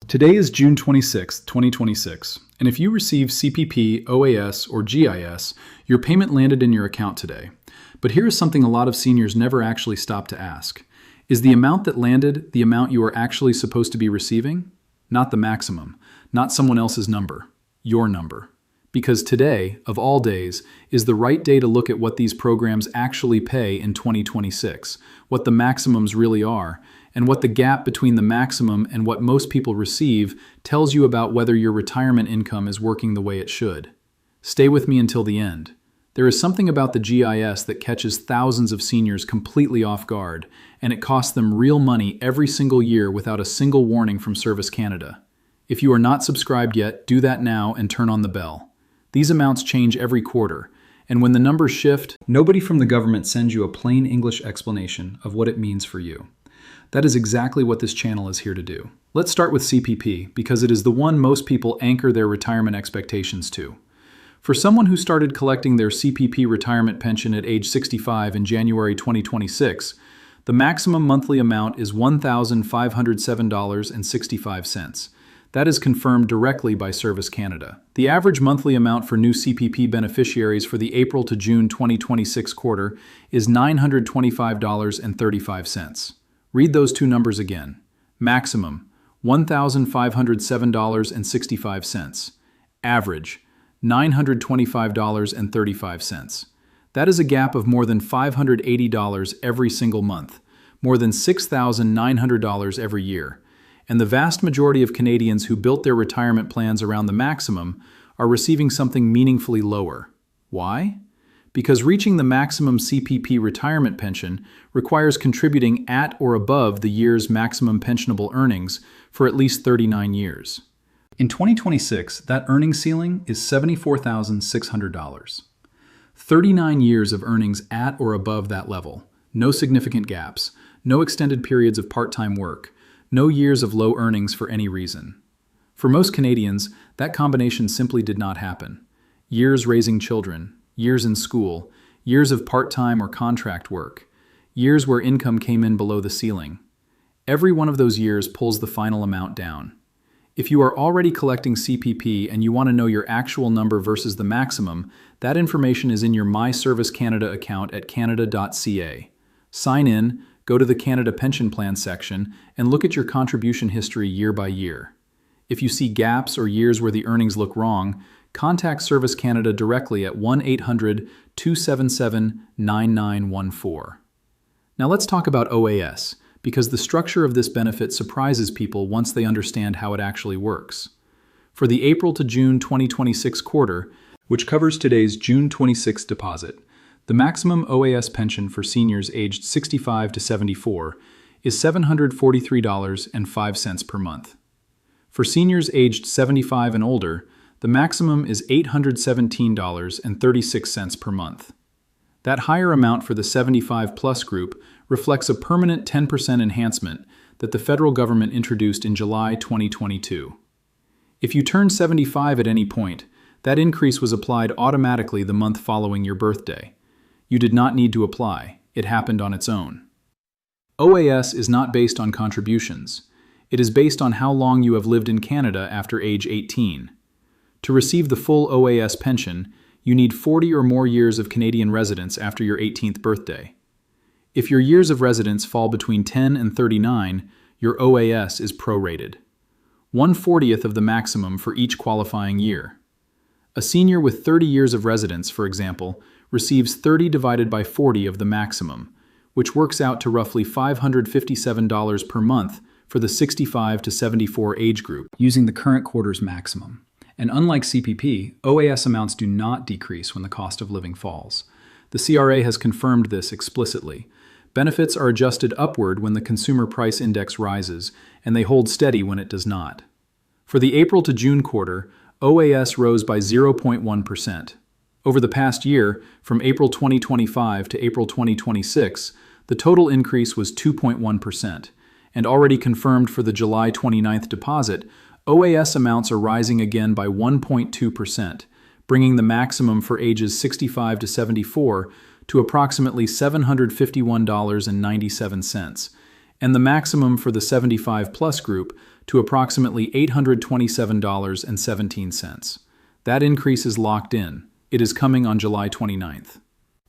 Today is June 26, 2026, and if you receive CPP, OAS, or GIS, your payment landed in your account today. But here is something a lot of seniors never actually stop to ask. Is the amount that landed the amount you are actually supposed to be receiving? Not the maximum, not someone else's number, your number. Because today, of all days, is the right day to look at what these programs actually pay in 2026, what the maximums really are, and what the gap between the maximum and what most people receive tells you about whether your retirement income is working the way it should. Stay with me until the end. There is something about the GIS that catches thousands of seniors completely off guard, and it costs them real money every single year without a single warning from Service Canada. If you are not subscribed yet, do that now and turn on the bell. These amounts change every quarter, and when the numbers shift, nobody from the government sends you a plain English explanation of what it means for you. That is exactly what this channel is here to do. Let's start with CPP, because it is the one most people anchor their retirement expectations to. For someone who started collecting their CPP retirement pension at age 65 in January 2026, the maximum monthly amount is $1,507.65. That is confirmed directly by Service Canada. The average monthly amount for new CPP beneficiaries for the April to June 2026 quarter is $925.35. Read those two numbers again. Maximum, $1,507.65. Average, $925.35. That is a gap of more than $580 every single month, more than $6,900 every year. And the vast majority of Canadians who built their retirement plans around the maximum are receiving something meaningfully lower. Why? Because reaching the maximum CPP retirement pension requires contributing at or above the year's maximum pensionable earnings for at least 39 years. In 2026, that earnings ceiling is $74,600. 39 years of earnings at or above that level, no significant gaps, no extended periods of part-time work, no years of low earnings for any reason. For most Canadians, that combination simply did not happen. Years raising children, years in school, years of part-time or contract work, years where income came in below the ceiling. Every one of those years pulls the final amount down. If you are already collecting CPP and you want to know your actual number versus the maximum, that information is in your My Service Canada account at canada.ca. Sign in, go to the Canada Pension Plan section, and look at your contribution history year by year. If you see gaps or years where the earnings look wrong, contact Service Canada directly at 1-800-277-9914. Now let's talk about OAS, because the structure of this benefit surprises people once they understand how it actually works. For the April to June 2026 quarter, which covers today's June 26 deposit, the maximum OAS pension for seniors aged 65 to 74 is $743.05 per month. For seniors aged 75 and older, the maximum is $817.36 per month. That higher amount for the 75-plus group reflects a permanent 10% enhancement that the federal government introduced in July 2022. If you turn 75 at any point, that increase was applied automatically the month following your birthday. You did not need to apply. It happened on its own. OAS is not based on contributions. It is based on how long you have lived in Canada after age 18. To receive the full OAS pension, you need 40 or more years of Canadian residence after your 18th birthday. If your years of residence fall between 10 and 39, your OAS is prorated. 1/40th of the maximum for each qualifying year. A senior with 30 years of residence, for example, receives 30 divided by 40 of the maximum, which works out to roughly $557 per month for the 65 to 74 age group, using the current quarter's maximum. And unlike CPP, OAS amounts do not decrease when the cost of living falls. The CRA has confirmed this explicitly. Benefits are adjusted upward when the Consumer Price Index rises, and they hold steady when it does not. For the April to June quarter, OAS rose by 0.1%. Over the past year, from April 2025 to April 2026, the total increase was 2.1%, and already confirmed for the July 29th deposit, OAS amounts are rising again by 1.2%, bringing the maximum for ages 65 to 74 to approximately $751.97, and the maximum for the 75-plus group to approximately $827.17. That increase is locked in. It is coming on July 29th.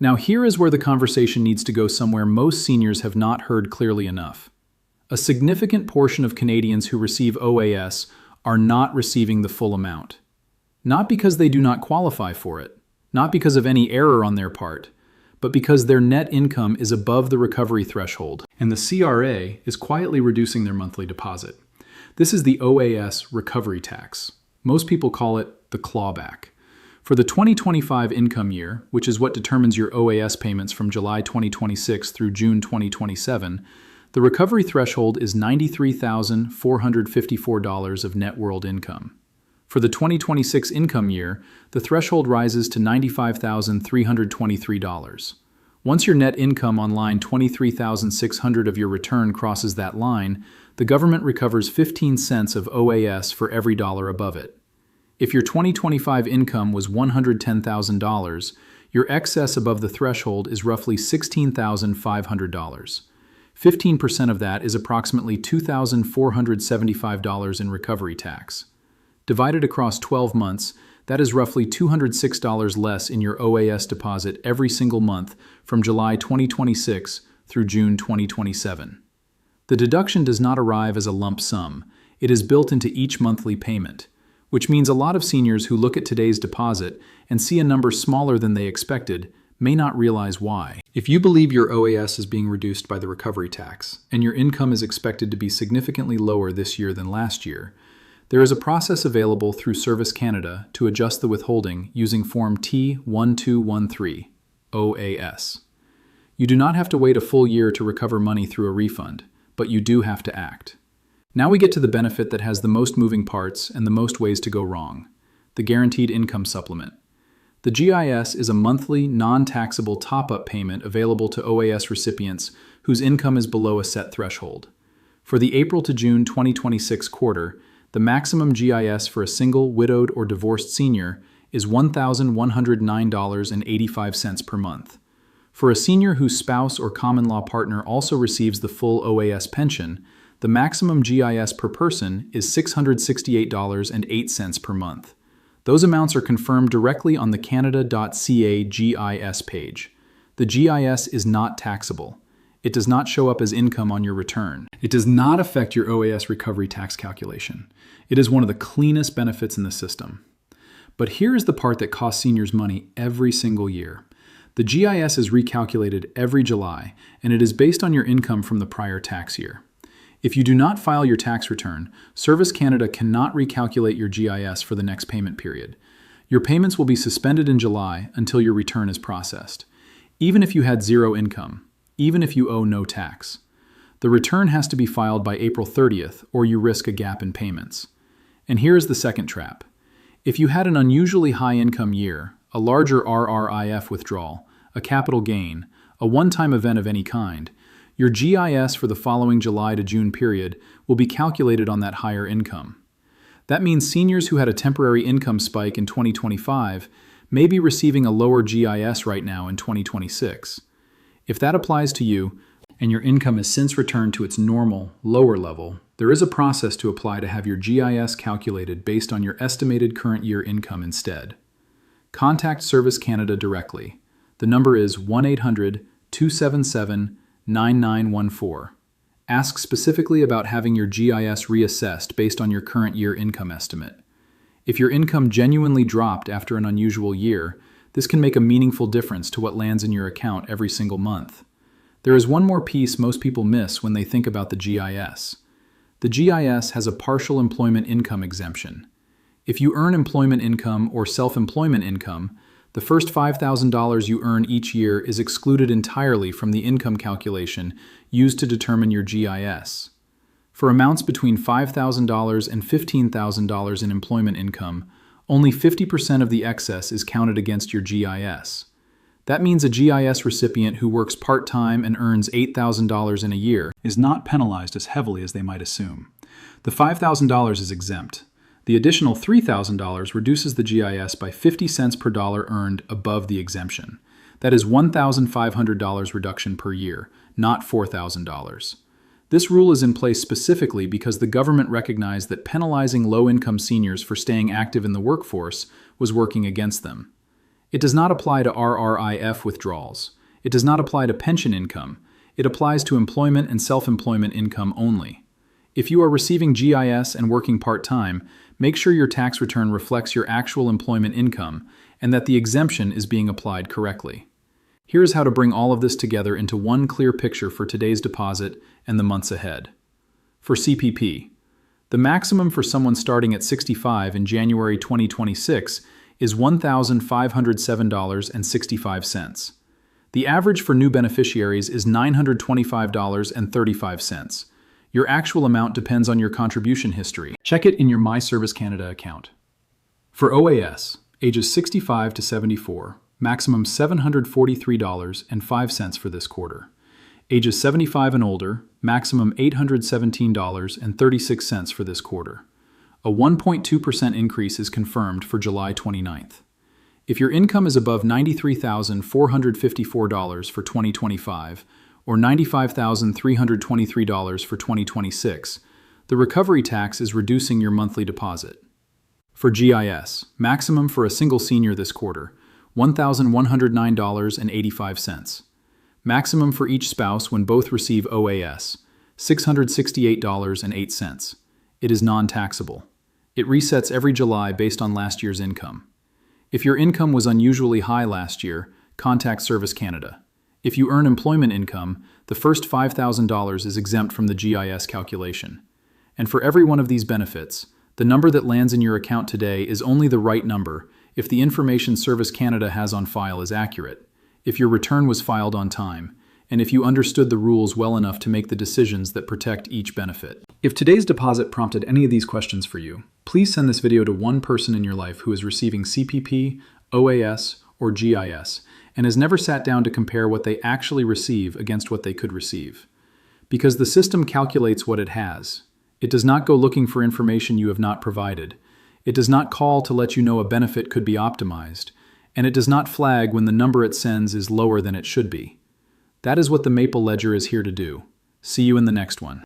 Now here is where the conversation needs to go somewhere most seniors have not heard clearly enough. A significant portion of Canadians who receive OAS are not receiving the full amount. Not because they do not qualify for it, not because of any error on their part, but because their net income is above the recovery threshold, and the CRA is quietly reducing their monthly deposit. This is the OAS recovery tax. Most people call it the clawback. For the 2025 income year, which is what determines your OAS payments from July 2026 through June 2027, the recovery threshold is $93,454 of net world income. For the 2026 income year, the threshold rises to $95,323. Once your net income on line 23,600 of your return crosses that line, the government recovers 15 cents of OAS for every dollar above it. If your 2025 income was $110,000, your excess above the threshold is roughly $16,500. 15% of that is approximately $2,475 in recovery tax. Divided across 12 months, that is roughly $206 less in your OAS deposit every single month from July 2026 through June 2027. The deduction does not arrive as a lump sum. It is built into each monthly payment, which means a lot of seniors who look at today's deposit and see a number smaller than they expected may not realize why. If you believe your OAS is being reduced by the recovery tax, and your income is expected to be significantly lower this year than last year, there is a process available through Service Canada to adjust the withholding using Form T1213, OAS. You do not have to wait a full year to recover money through a refund, but you do have to act. Now we get to the benefit that has the most moving parts and the most ways to go wrong, the Guaranteed Income Supplement. The GIS is a monthly, non-taxable top-up payment available to OAS recipients whose income is below a set threshold. For the April to June 2026 quarter, the maximum GIS for a single, widowed, or divorced senior is $1,109.85 per month. For a senior whose spouse or common-law partner also receives the full OAS pension, the maximum GIS per person is $668.08 per month. Those amounts are confirmed directly on the Canada.ca GIS page. The GIS is not taxable. It does not show up as income on your return. It does not affect your OAS recovery tax calculation. It is one of the cleanest benefits in the system. But here is the part that costs seniors money every single year. The GIS is recalculated every July, and it is based on your income from the prior tax year. If you do not file your tax return, Service Canada cannot recalculate your GIS for the next payment period. Your payments will be suspended in July until your return is processed, even if you had zero income, even if you owe no tax. The return has to be filed by April 30th, or you risk a gap in payments. And here is the second trap. If you had an unusually high income year, a larger RRIF withdrawal, a capital gain, a one-time event of any kind, your GIS for the following July to June period will be calculated on that higher income. That means seniors who had a temporary income spike in 2025 may be receiving a lower GIS right now in 2026. If that applies to you, and your income has since returned to its normal, lower level, there is a process to apply to have your GIS calculated based on your estimated current year income instead. Contact Service Canada directly. The number is 1-800-277-9914. Ask specifically about having your GIS reassessed based on your current year income estimate. If your income genuinely dropped after an unusual year, this can make a meaningful difference to what lands in your account every single month. There is one more piece most people miss when they think about the GIS. The GIS has a partial employment income exemption. If you earn employment income or self-employment income, the first $5,000 you earn each year is excluded entirely from the income calculation used to determine your GIS. For amounts between $5,000 and $15,000 in employment income, only 50% of the excess is counted against your GIS. That means a GIS recipient who works part-time and earns $8,000 in a year is not penalized as heavily as they might assume. The $5,000 is exempt. The additional $3,000 reduces the GIS by 50 cents per dollar earned above the exemption. That is $1,500 reduction per year, not $4,000. This rule is in place specifically because the government recognized that penalizing low-income seniors for staying active in the workforce was working against them. It does not apply to RRIF withdrawals. It does not apply to pension income. It applies to employment and self-employment income only. If you are receiving GIS and working part-time, make sure your tax return reflects your actual employment income and that the exemption is being applied correctly. Here's how to bring all of this together into one clear picture for today's deposit and the months ahead. For CPP, the maximum for someone starting at 65 in January 2026 is $1,507.65. The average for new beneficiaries is $925.35. Your actual amount depends on your contribution history. Check it in your My Service Canada account. For OAS, ages 65 to 74, maximum $743.05 for this quarter. Ages 75 and older, maximum $817.36 for this quarter. A 1.2% increase is confirmed for July 29th. If your income is above $93,454 for 2025 or $95,323 for 2026, the recovery tax is reducing your monthly deposit. For GIS, maximum for a single senior this quarter, $1,109.85. Maximum for each spouse when both receive OAS, $668.08. It is non-taxable. It resets every July based on last year's income. If your income was unusually high last year, contact Service Canada. If you earn employment income, the first $5,000 is exempt from the GIS calculation. And for every one of these benefits, the number that lands in your account today is only the right number if the information Service Canada has on file is accurate, if your return was filed on time, and if you understood the rules well enough to make the decisions that protect each benefit. If today's deposit prompted any of these questions for you, please send this video to one person in your life who is receiving CPP, OAS, or GIS, and has never sat down to compare what they actually receive against what they could receive. Because the system calculates what it has. It does not go looking for information you have not provided. It does not call to let you know a benefit could be optimized, and it does not flag when the number it sends is lower than it should be. That is what the Maple Ledger is here to do. See you in the next one.